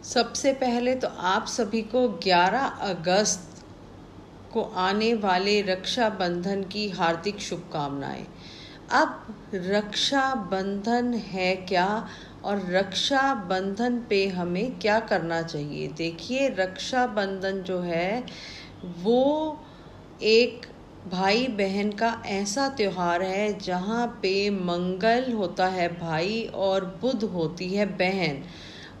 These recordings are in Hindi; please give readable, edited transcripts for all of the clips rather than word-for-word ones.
सबसे पहले तो आप सभी को 11 अगस्त को आने वाले रक्षाबंधन की हार्दिक शुभकामनाएं। अब रक्षाबंधन है क्या और रक्षाबंधन पे हमें क्या करना चाहिए? देखिए, रक्षाबंधन जो है वो एक भाई बहन का ऐसा त्योहार है जहाँ पे मंगल होता है भाई और बुध होती है बहन।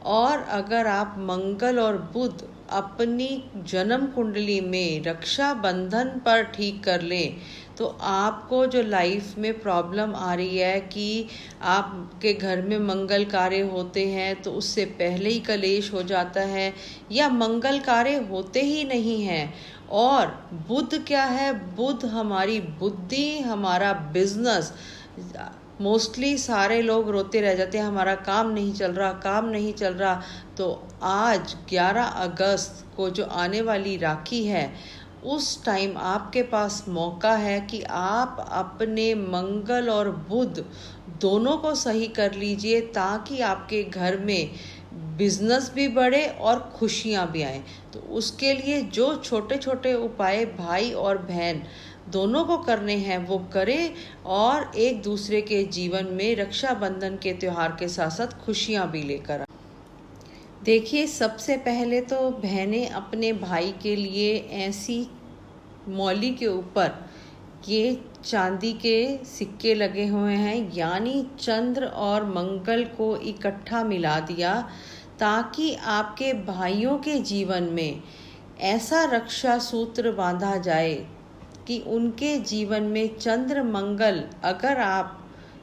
और अगर आप मंगल और बुध अपनी जन्म कुंडली में रक्षाबंधन पर ठीक कर लें तो आपको जो लाइफ में प्रॉब्लम आ रही है कि आपके घर में मंगल कार्य होते हैं तो उससे पहले ही कलेश हो जाता है, या मंगल कार्य होते ही नहीं हैं। और बुध क्या है? बुध हमारी बुद्धि, हमारा बिजनेस। मोस्टली सारे लोग रोते रह जाते हैं, हमारा काम नहीं चल रहा, काम नहीं चल रहा। तो आज 11 अगस्त को जो आने वाली राखी है, उस टाइम आपके पास मौका है कि आप अपने मंगल और बुध दोनों को सही कर लीजिए, ताकि आपके घर में बिजनेस भी बढ़े और खुशियाँ भी आए। तो उसके लिए जो छोटे छोटे उपाय भाई और बहन दोनों को करने हैं वो करें, और एक दूसरे के जीवन में रक्षाबंधन के त्यौहार के साथ साथ खुशियाँ भी लेकर आए। देखिए, सबसे पहले तो बहनें अपने भाई के लिए ऐसी मौली के ऊपर ये चांदी के सिक्के लगे हुए हैं, यानी चंद्र और मंगल को इकट्ठा मिला दिया, ताकि आपके भाइयों के जीवन में ऐसा रक्षा सूत्र बांधा जाए कि उनके जीवन में चंद्र मंगल अगर आप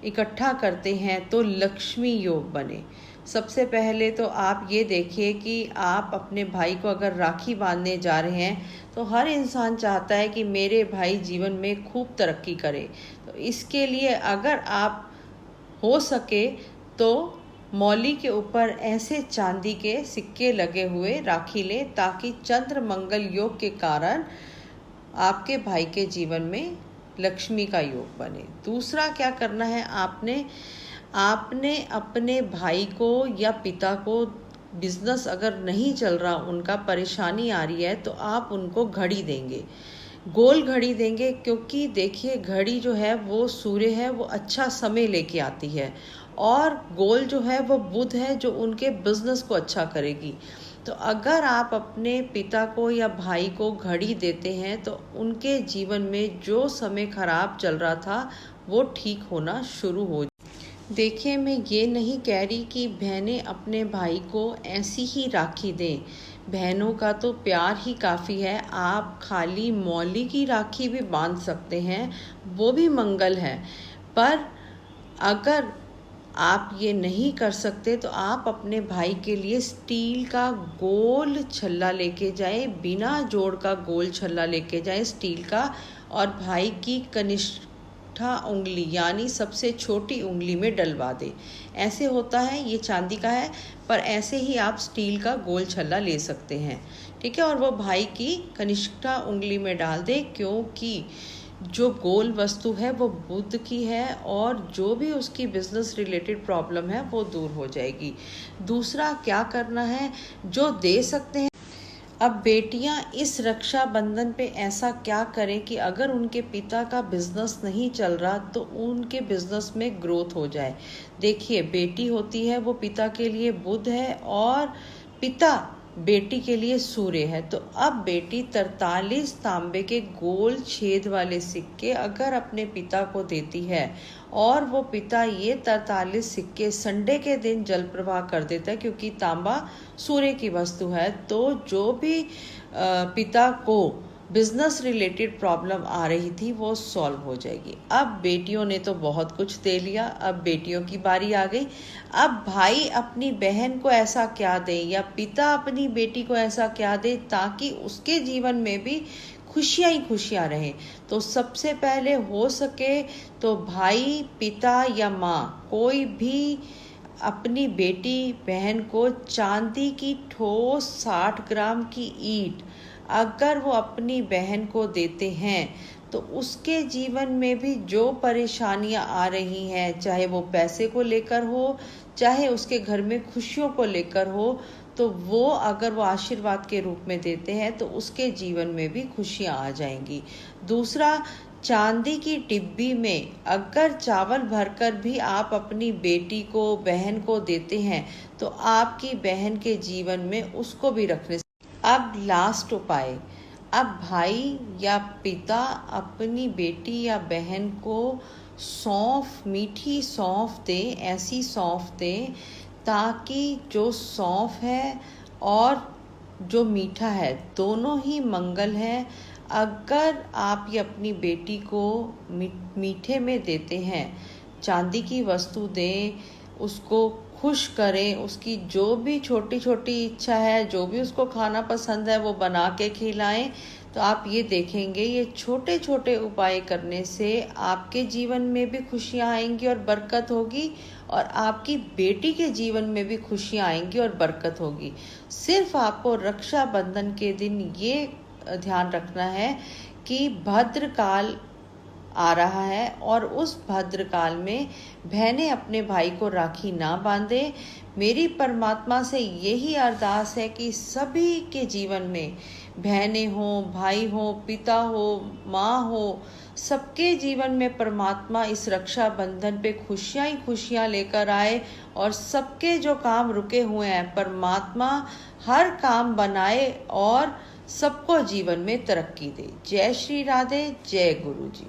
इकट्ठा करते हैं तो लक्ष्मी योग बने। सबसे पहले तो आप ये देखिए कि आप अपने भाई को अगर राखी बांधने जा रहे हैं तो हर इंसान चाहता है कि मेरे भाई जीवन में खूब तरक्की करे। तो इसके लिए अगर आप हो सके तो मौली के ऊपर ऐसे चांदी के सिक्के लगे हुए राखी लें, ताकि चंद्र मंगल योग के कारण आपके भाई के जीवन में लक्ष्मी का योग बने। दूसरा क्या करना है, आपने अपने भाई को या पिता को, बिजनेस अगर नहीं चल रहा, उनका परेशानी आ रही है, तो आप उनको घड़ी देंगे, गोल घड़ी देंगे। क्योंकि देखिए, घड़ी जो है वो सूर्य है, वो अच्छा समय लेके आती है, और गोल जो है वो बुध है जो उनके बिजनेस को अच्छा करेगी। तो अगर आप अपने पिता को या भाई को घड़ी देते हैं तो उनके जीवन में जो समय खराब चल रहा था वो ठीक होना शुरू हो। देखिए, मैं ये नहीं कह रही कि बहनें अपने भाई को ऐसी ही राखी दें, बहनों का तो प्यार ही काफ़ी है। आप खाली मौली की राखी भी बांध सकते हैं, वो भी मंगल है। पर अगर आप ये नहीं कर सकते तो आप अपने भाई के लिए स्टील का गोल छल्ला लेके जाएं, बिना जोड़ का गोल छल्ला लेके जाएं स्टील का, और भाई की कनिष्ठा उंगली यानी सबसे छोटी उंगली में डलवा दें। ऐसे होता है, ये चांदी का है, पर ऐसे ही आप स्टील का गोल छल्ला ले सकते हैं, ठीक है। और वो भाई की कनिष्ठा उंगली में डाल दें, क्योंकि जो गोल वस्तु है वो बुध की है, और जो भी उसकी बिजनेस रिलेटेड प्रॉब्लम है वो दूर हो जाएगी। दूसरा क्या करना है, जो दे सकते हैं। अब बेटियां इस रक्षाबंधन पे ऐसा क्या करें कि अगर उनके पिता का बिजनेस नहीं चल रहा तो उनके बिजनेस में ग्रोथ हो जाए। देखिए, बेटी होती है वो पिता के लिए बुध है, और पिता बेटी के लिए सूर्य है। तो अब बेटी 43 तांबे के गोल छेद वाले सिक्के अगर अपने पिता को देती है, और वो पिता ये 43 सिक्के संडे के दिन जल प्रवाह कर देता है, क्योंकि तांबा सूर्य की वस्तु है, तो जो भी पिता को बिजनेस रिलेटेड प्रॉब्लम आ रही थी वो सॉल्व हो जाएगी। अब बेटियों ने तो बहुत कुछ दे लिया, अब बेटियों की बारी आ गई। अब भाई अपनी बहन को ऐसा क्या दे, या पिता अपनी बेटी को ऐसा क्या दे, ताकि उसके जीवन में भी खुशियाँ ही खुशियाँ रहें। तो सबसे पहले हो सके तो भाई, पिता या माँ कोई भी अपनी बेटी बहन को चांदी की ठोस 60 ग्राम की ईंट अगर वो अपनी बहन को देते हैं तो उसके जीवन में भी जो परेशानियां आ रही हैं, चाहे वो पैसे को लेकर हो, चाहे उसके घर में खुशियों को लेकर हो, तो वो अगर वो आशीर्वाद के रूप में देते हैं तो उसके जीवन में भी खुशियाँ आ जाएंगी। दूसरा, चांदी की डिब्बी में अगर चावल भरकर भी आप अपनी बेटी को, बहन को देते हैं तो आपकी बहन के जीवन में उसको भी रखने। अब लास्ट उपाय, अब भाई या पिता अपनी बेटी या बहन को सौंफ, मीठी सौंफ दें, ऐसी सौंफ दें ताकि जो सौंफ है और जो मीठा है दोनों ही मंगल है। अगर आप ये अपनी बेटी को मीठे में देते हैं, चांदी की वस्तु दें, उसको खुश करें, उसकी जो भी छोटी छोटी इच्छा है, जो भी उसको खाना पसंद है वो बना के खिलाएं, तो आप ये देखेंगे ये छोटे छोटे उपाय करने से आपके जीवन में भी खुशियाँ आएंगी और बरकत होगी, और आपकी बेटी के जीवन में भी खुशियाँ आएंगी और बरकत होगी। सिर्फ आपको रक्षाबंधन के दिन ये ध्यान रखना है कि भद्रकाल आ रहा है और उस भद्रकाल में बहनें अपने भाई को राखी ना बांधे। मेरी परमात्मा से यही अरदास है कि सभी के जीवन में, बहनें हो, भाई हो, पिता हो, माँ हो, सबके जीवन में परमात्मा इस रक्षाबंधन पे खुशियाँ ही खुशियाँ लेकर आए, और सबके जो काम रुके हुए हैं परमात्मा हर काम बनाए और सबको जीवन में तरक्की दे। जय श्री राधे, जय गुरु जी।